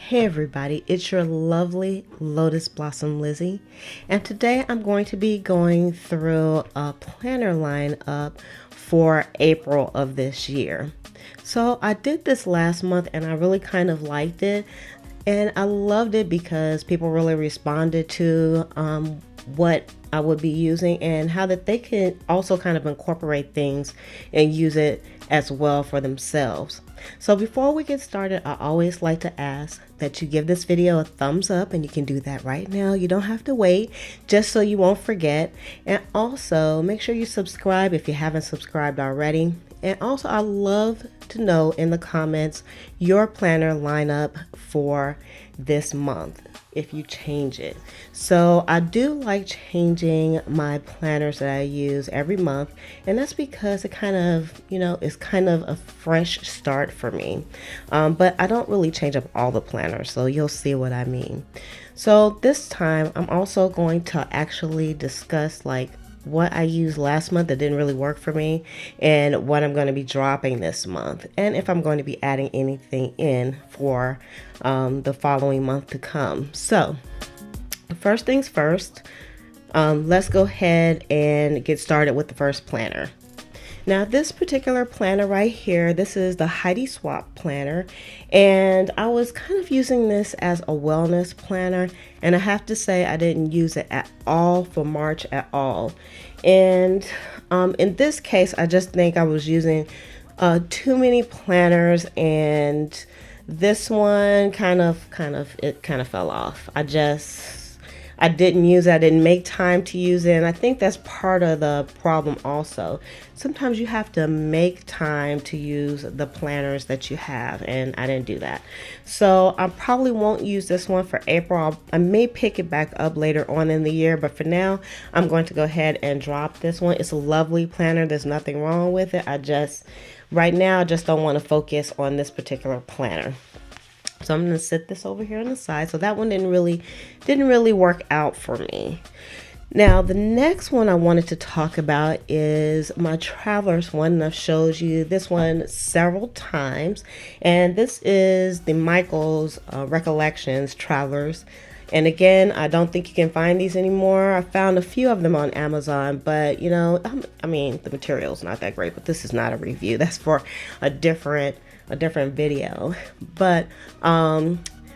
Hey everybody, it's your lovely Lotus Blossom Lizzie, and today I'm going to be going through a planner lineup for April of this year. So I did this last month and I really kind of liked it, and I loved it because people really responded to what I would be using and how that they can also kind of incorporate things and use it as well for themselves. So before we get started, I always like to ask that you give this video a thumbs up, and you can do that right now. You don't have to wait, just so you won't forget. And also make sure you subscribe if you haven't subscribed already. And also I love to know in the comments your planner lineup for this month if you change it. So I do like changing my planners that I use every month, and that's because it kind of, is kind of a fresh start for me. But I don't really change up all the planners, so you'll see what I mean. So this time I'm also going to actually discuss like what I used last month that didn't really work for me and what I'm going to be dropping this month, and if I'm going to be adding anything in for the following month to come. So first things first, let's go ahead and get started with the first planner. Now this particular planner right here, this is the Heidi Swapp planner, and I was kind of using this as a wellness planner, and I have to say I didn't use it at all for March at all. And in this case, I just think I was using too many planners, and this one kind of fell off. I didn't use it. I didn't make time to use it, and I think that's part of the problem also. Sometimes you have to make time to use the planners that you have, and I didn't do that. So I probably won't use this one for April. I may pick it back up later on in the year, but for now I'm going to go ahead and drop this one. It's a lovely planner. There's nothing wrong with it. Right now I just don't want to focus on this particular planner. So I'm going to sit this over here on the side. So that one didn't really work out for me. Now the next one I wanted to talk about is my Travelers one, and I've showed you this one several times, and this is the Michael's Recollections Travelers. And again, I don't think you can find these anymore. I found a few of them on Amazon, but I mean, the material's not that great, but this is not a review. That's for a different video. But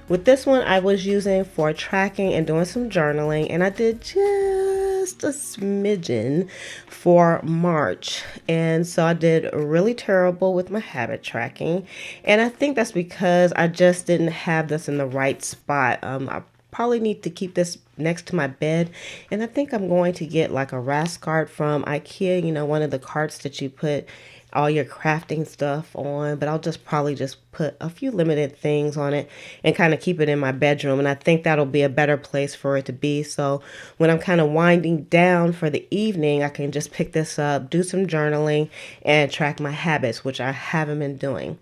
with this one I was using for tracking and doing some journaling, and I did just a smidgen for March, and so I did really terrible with my habit tracking, and I think that's because I just didn't have this in the right spot. I probably need to keep this next to my bed, and I think I'm going to get like a rest cart from IKEA, one of the carts that you put all your crafting stuff on, but I'll probably just put a few limited things on it and kind of keep it in my bedroom, and I think that'll be a better place for it to be. So when I'm kind of winding down for the evening, I can just pick this up, do some journaling, and track my habits, which I haven't been doing.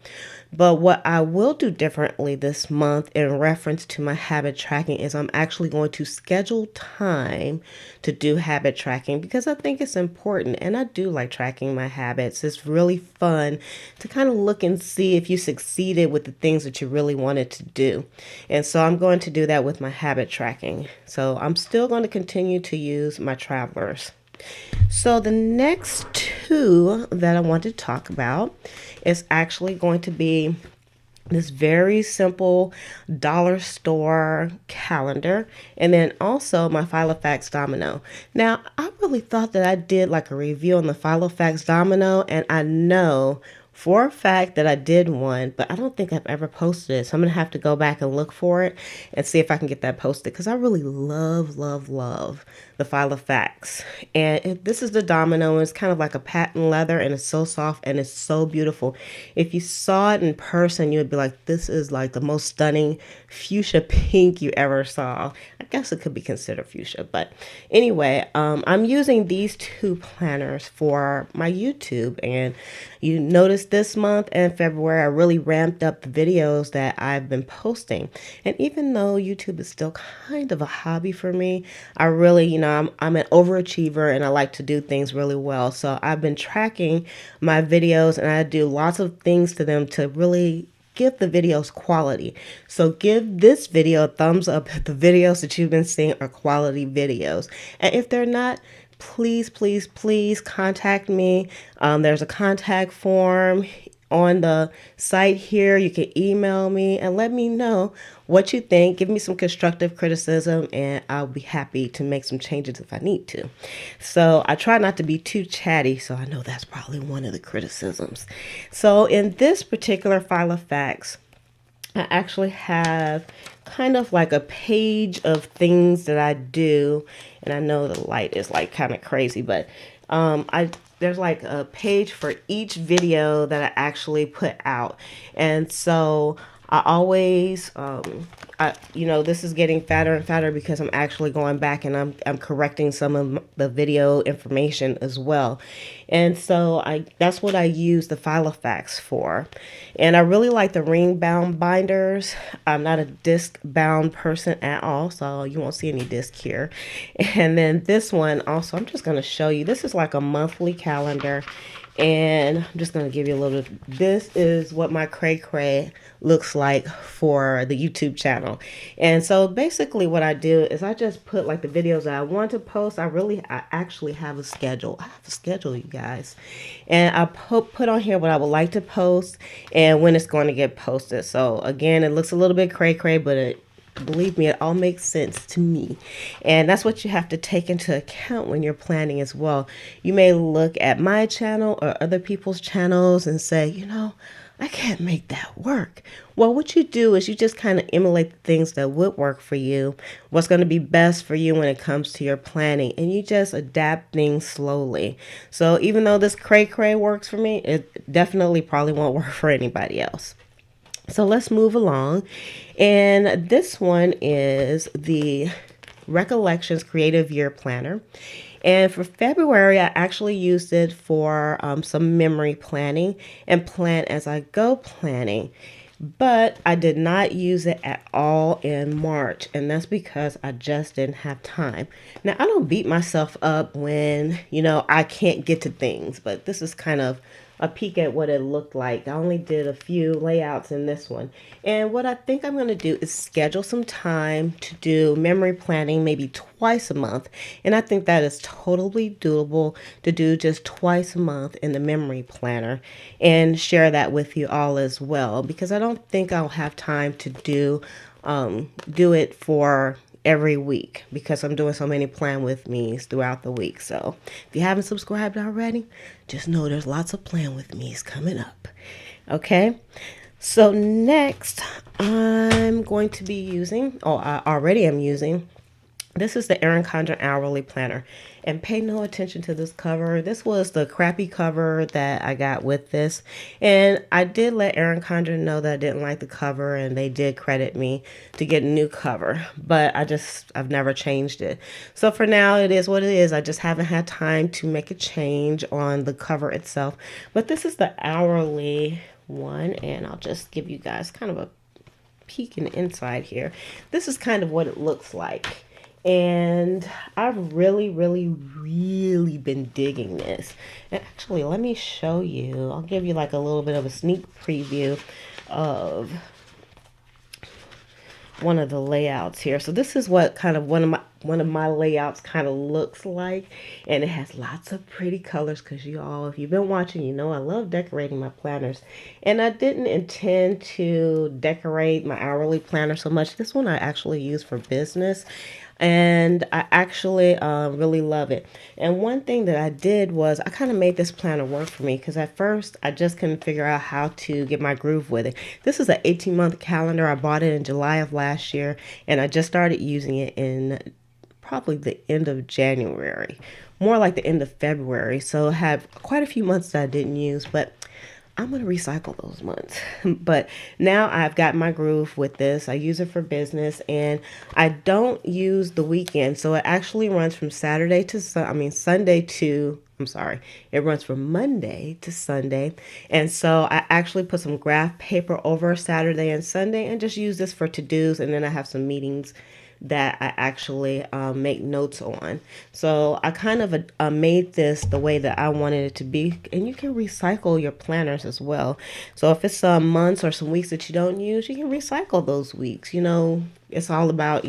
But what I will do differently this month in reference to my habit tracking is I'm actually going to schedule time to do habit tracking, because I think it's important, and I do like tracking my habits. It's really fun to kind of look and see if you succeeded with the things that you really wanted to do. And so I'm going to do that with my habit tracking. So I'm still going to continue to use my Travelers. So the next two that I want to talk about is actually going to be this very simple dollar store calendar, and then also my Filofax domino. Now I really thought that I did like a review on the Filofax domino, and I know for a fact that I did one, but I don't think I've ever posted it. So I'm going to have to go back and look for it and see if I can get that posted, because I really love the Filofax. And this is the domino. It's kind of like a patent leather, and it's so soft and it's so beautiful. If you saw it in person, you would be like, this is like the most stunning fuchsia pink you ever saw. I guess it could be considered fuchsia, but anyway, I'm using these two planners for my YouTube, and you notice this month and February I really ramped up the videos that I've been posting. And even though YouTube is still kind of a hobby for me, I really, I'm an overachiever, and I like to do things really well. So I've been tracking my videos, and I do lots of things to them to really give the videos quality. So give this video a thumbs up if the videos that you've been seeing are quality videos. And if they're not, please, please, please contact me. There's a contact form on the site here. You can email me and let me know what you think. Give me some constructive criticism and I'll be happy to make some changes if I need to. So I try not to be too chatty, so I know that's probably one of the criticisms. So in this particular Filofax, I actually have kind of like a page of things that I do. And I know the light is like kind of crazy, but there's like a page for each video that I actually put out. And so I always, this is getting fatter and fatter because I'm actually going back and I'm correcting some of the video information as well. And so that's what I use the Filofax for. And I really like the ring bound binders. I'm not a disc bound person at all, so you won't see any disc here. And then this one also, I'm just going to show you, this is like a monthly calendar. And I'm just going to give you a little, this is what my cray cray looks like for the YouTube channel. And so basically what I do is I just put like the videos that I want to post. I actually have a schedule. I have a schedule, you guys. And I put on here what I would like to post and when it's going to get posted. So again, it looks a little bit cray cray, but believe me, it all makes sense to me. And that's what you have to take into account when you're planning as well. You may look at my channel or other people's channels and say, I can't make that work. Well, what you do is you just kind of emulate the things that would work for you, what's going to be best for you when it comes to your planning, and you just adapt things slowly. So even though this cray cray works for me, it definitely probably won't work for anybody else. So let's move along. And this one is the Recollections Creative Year Planner. And for February, I actually used it for some memory planning and plan as I go planning. But I did not use it at all in March, and that's because I just didn't have time. Now, I don't beat myself up when, I can't get to things, but this is kind of a peek at what it looked like. I only did a few layouts in this one. And what I think I'm going to do is schedule some time to do memory planning maybe twice a month. And I think that is totally doable to do just twice a month in the memory planner and share that with you all as well, because I don't think I'll have time to do it for every week because I'm doing so many plan with me's throughout the week. So if you haven't subscribed already, just know there's lots of plan with me's coming up. Okay. So next I'm going to be using, I already am using, this is the Erin Condren Hourly Planner. And pay no attention to this cover. This was the crappy cover that I got with this. And I did let Erin Condren know that I didn't like the cover, and they did credit me to get a new cover. But I've never changed it. So for now, it is what it is. I just haven't had time to make a change on the cover itself. But this is the hourly one, and I'll just give you guys kind of a peek in the inside here. This is kind of what it looks like. And I've really, really, really been digging this. And actually, let me show you. I'll give you like a little bit of a sneak preview of one of the layouts here. So this is what kind of one of my layouts kind of looks like, and it has lots of pretty colors because you all, if you've been watching, you know I love decorating my planners. And I didn't intend to decorate my hourly planner so much. This one I actually use for business, and I actually really love it. And one thing that I did was I kind of made this planner work for me, because at first I just couldn't figure out how to get my groove with it. This is an 18-month calendar. I bought it in July of last year, and I just started using it in probably the end of January, more like the end of February. So I have quite a few months that I didn't use, but I'm going to recycle those months. But now I've got my groove with this. I use it for business, and I don't use the weekend. So it actually runs from Sunday to, it runs from Monday to Sunday. And so I actually put some graph paper over Saturday and Sunday and just use this for to-dos. And then I have some meetings that I actually make notes on. So I kind of made this the way that I wanted it to be, and you can recycle your planners as well. So if it's some months or some weeks that you don't use, you can recycle those weeks. It's all about,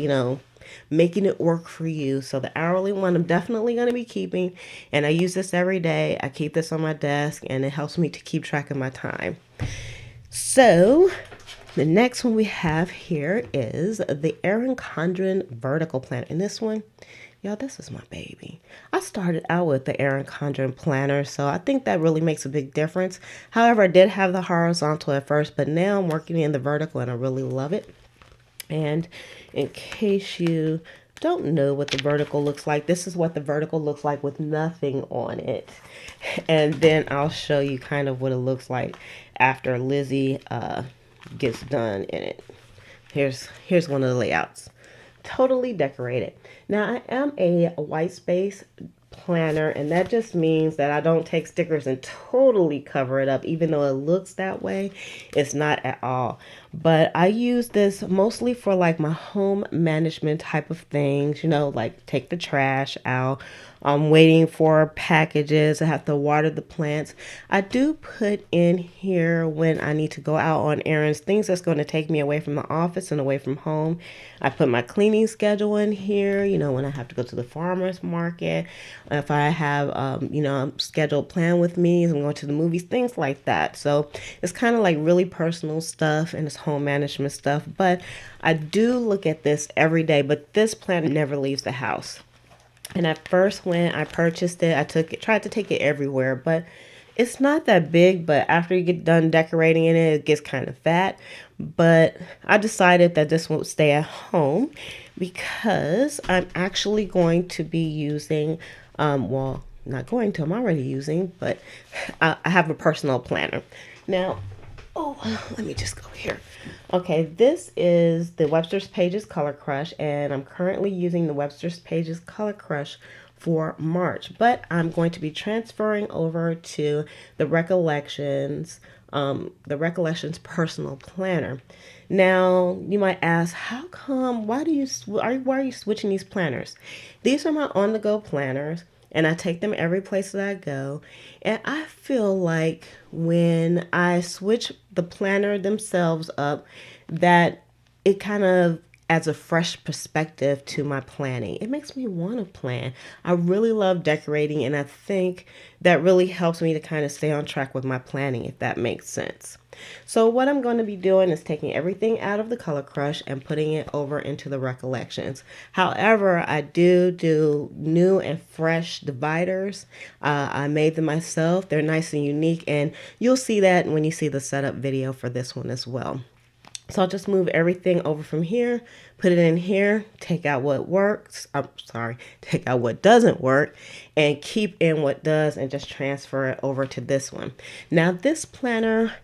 making it work for you. So the hourly one I'm definitely going to be keeping, and I use this every day. I keep this on my desk, and it helps me to keep track of my time. So the next one we have here is the Erin Condren vertical planner. And this one, y'all, this is my baby. I started out with the Erin Condren planner, so I think that really makes a big difference. However, I did have the horizontal at first, but now I'm working in the vertical and I really love it. And in case you don't know what the vertical looks like, this is what the vertical looks like with nothing on it. And then I'll show you kind of what it looks like after Lizzie gets done in it. Here's one of the layouts. Totally decorated. Now I am a white space planner, and that just means that I don't take stickers and totally cover it up. Even though it looks that way, it's not at all. But I use this mostly for like my home management type of things, like take the trash out. I'm waiting for packages. I have to water the plants. I do put in here when I need to go out on errands, things that's going to take me away from the office and away from home. I put my cleaning schedule in here, when I have to go to the farmer's market. If I have, a scheduled plan with me, I'm going to the movies, things like that. So it's kind of like really personal stuff and it's home management stuff. But I do look at this every day, but this planner never leaves the house. And at first when I purchased it, tried to take it everywhere, but it's not that big. But after you get done decorating in it, it gets kind of fat. But I decided that this would stay at home because I'm actually going to be using, not going to, I'm already using, but I have a personal planner. Now, let me just go here. Okay, this is the Webster's Pages Color Crush, and I'm currently using the Webster's Pages Color Crush for March, but I'm going to be transferring over to the Recollections Personal Planner. Now, you might ask, how come, why are you switching these planners? These are my on-the-go planners, and I take them every place that I go. And I feel like when I switch the planner themselves up, that it kind of adds a fresh perspective to my planning. It makes me want to plan. I really love decorating, and I think that really helps me to kind of stay on track with my planning, if that makes sense. So what I'm going to be doing is taking everything out of the Color Crush and putting it over into the Recollections. However, I do new and fresh dividers. I made them myself. They're nice and unique, and you'll see that when you see the setup video for this one as well. So I'll just move everything over from here, put it in here, take out what works. Take out what doesn't work and keep in what does, and just transfer it over to this one. Now this planner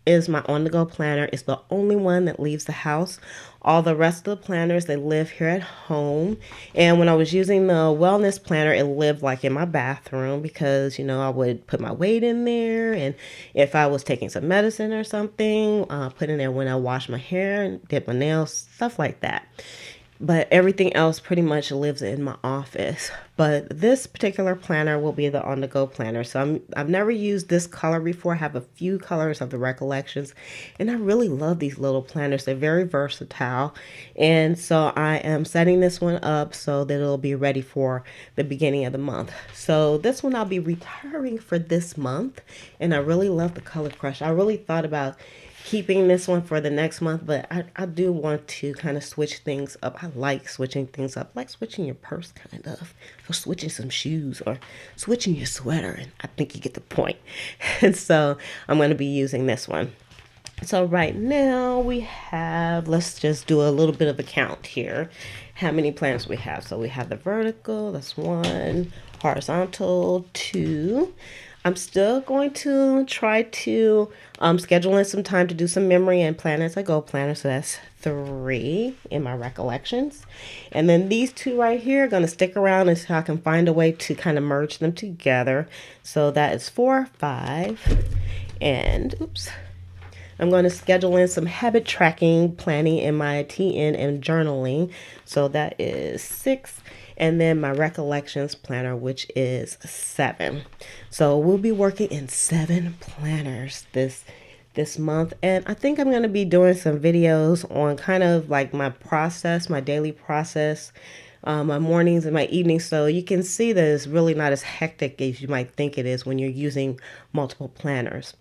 is my on-the-go planner. It's the only one that leaves the house. All the rest of the planners, they live here at home. And when I was using the wellness planner, it lived like in my bathroom because, I would put my weight in there. And if I was taking some medicine or something, put in there when I wash my hair and did my nails, stuff like that. But everything else pretty much lives in my office. But this particular planner will be the on-the-go planner. So I've never used this color before. I have a few colors of the Recollections, and I really love these little planners. They're very versatile. And so I am setting this one up so that it'll be ready for the beginning of the month. So this one I'll be retiring for this month, and I really love the Color Crush. I really thought about keeping this one for the next month, but I do want to kind of switch things up. I like switching things up, like switching your purse kind of, or switching some shoes, or switching your sweater, and I think you get the point. And so I'm going to be using this one. So right now we have, let's just do a little bit of a count here, how many planners we have. So we have the vertical, that's 1, horizontal 2. I'm still going to try to schedule in some time to do some memory and plan as I go planner. So that's 3 in my Recollections. And then these 2 right here are going to stick around until I can find a way to kind of merge them together. So that is 4, 5, and I'm going to schedule in some habit tracking, planning in my TN and journaling. So that is 6. And then my recollections planner, which is 7. So we'll be working in 7 planners this month. And I think I'm going to be doing some videos on kind of like my process, my daily process, my mornings and my evenings, so you can see that it's really not as hectic as you might think it is when you're using multiple planners.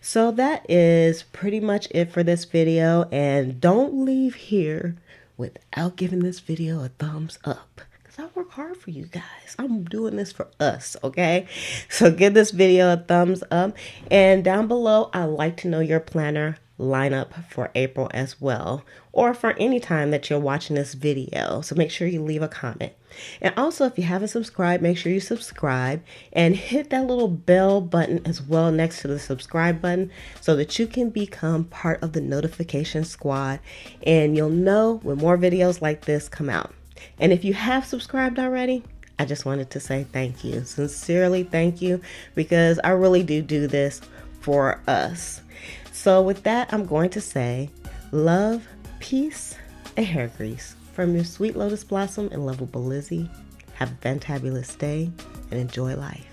So that is pretty much it for this video, and don't leave here without giving this video a thumbs up, because I work hard for you guys. I'm doing this for us, okay? So give this video a thumbs up, and down below I'd like to know your planner lineup for April as well, or for any time that you're watching this video. So make sure you leave a comment. And also, if you haven't subscribed, make sure you subscribe and hit that little bell button as well next to the subscribe button, so that you can become part of the notification squad and you'll know when more videos like this come out. And if you have subscribed already, I just wanted to say thank you. Sincerely, thank you, because I really do this for us. So with that, I'm going to say love, peace, and hair grease from your sweet lotus blossom and lovable Lizzie. Have a fantabulous day and enjoy life.